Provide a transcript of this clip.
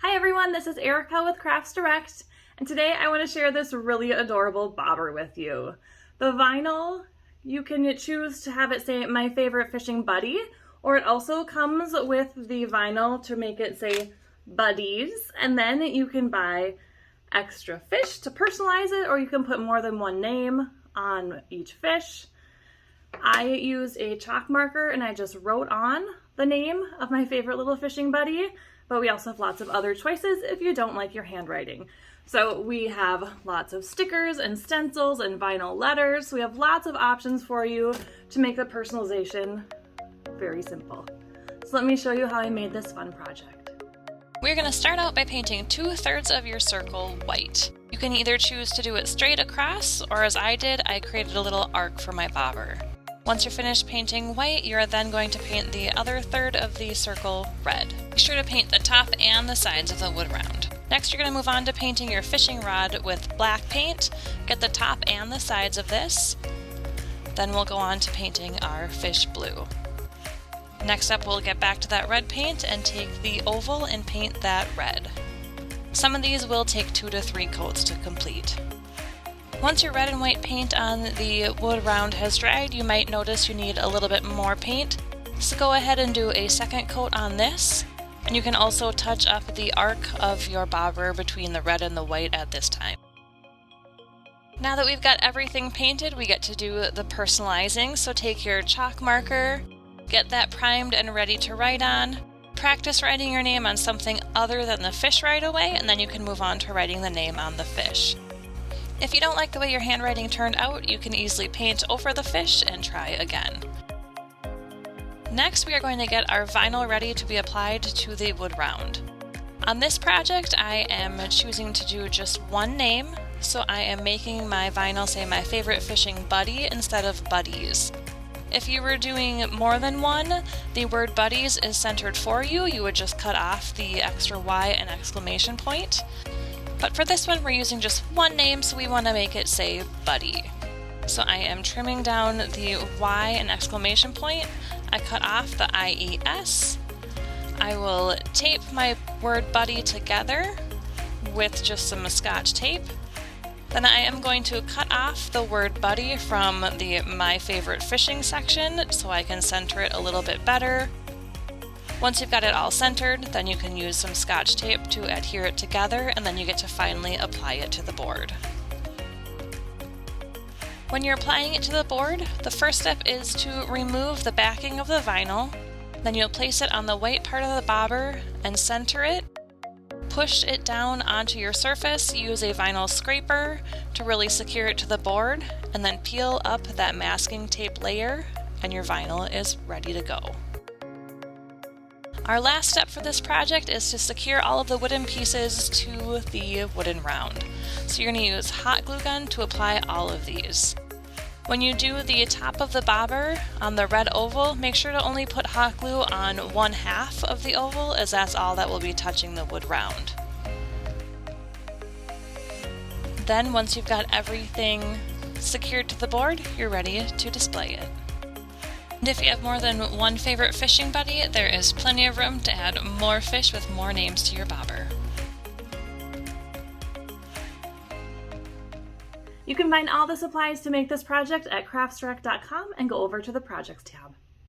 Hi everyone, this is Erica with Crafts Direct, and today I want to share this really adorable bobber with you. The vinyl, you can choose to have it say my favorite fishing buddy, or it also comes with the vinyl to make it say buddies, and then you can buy extra fish to personalize it, or you can put more than one name on each fish. I used a chalk marker and I just wrote on the name of my favorite little fishing buddy, but we also have lots of other choices if you don't like your handwriting. So we have lots of stickers and stencils and vinyl letters. So we have lots of options for you to make the personalization very simple. So let me show you how I made this fun project. We're going to start out by painting 2/3 of your circle white. You can either choose to do it straight across, or as I did, I created a little arc for my bobber. Once you're finished painting white, you're then going to paint the other third of the circle red. Make sure to paint the top and the sides of the wood round. Next, you're going to move on to painting your fishing rod with black paint. Get the top and the sides of this. Then we'll go on to painting our fish blue. Next up, we'll get back to that red paint and take the oval and paint that red. Some of these will take 2 to 3 coats to complete. Once your red and white paint on the wood round has dried, you might notice you need a little bit more paint. So go ahead and do a second coat on this, and you can also touch up the arc of your bobber between the red and the white at this time. Now that we've got everything painted, we get to do the personalizing. So take your chalk marker, get that primed and ready to write on. Practice writing your name on something other than the fish right away, and then you can move on to writing the name on the fish. If you don't like the way your handwriting turned out, you can easily paint over the fish and try again. Next, we are going to get our vinyl ready to be applied to the wood round. On this project, I am choosing to do just one name, so I am making my vinyl say my favorite fishing buddy instead of buddies. If you were doing more than one, the word buddies is centered for you. You would just cut off the extra Y and exclamation point. But for this one, we're using just one name, so we want to make it say buddy. So I am trimming down the Y and exclamation point. I cut off the IES. I will tape my word buddy together with just some Scotch tape. Then I am going to cut off the word buddy from the my favorite fishing section so I can center it a little bit better. Once you've got it all centered, then you can use some Scotch tape to adhere it together, and then you get to finally apply it to the board. When you're applying it to the board, the first step is to remove the backing of the vinyl. Then you'll place it on the white part of the bobber and center it. Push it down onto your surface, use a vinyl scraper to really secure it to the board, and then peel up that masking tape layer, and your vinyl is ready to go. Our last step for this project is to secure all of the wooden pieces to the wooden round. So you're going to use hot glue gun to apply all of these. When you do the top of the bobber on the red oval, make sure to only put hot glue on 1/2 of the oval, as that's all that will be touching the wood round. Then once you've got everything secured to the board, you're ready to display it. And if you have more than one favorite fishing buddy, there is plenty of room to add more fish with more names to your bobber. You can find all the supplies to make this project at craftsdirect.com and go over to the Projects tab.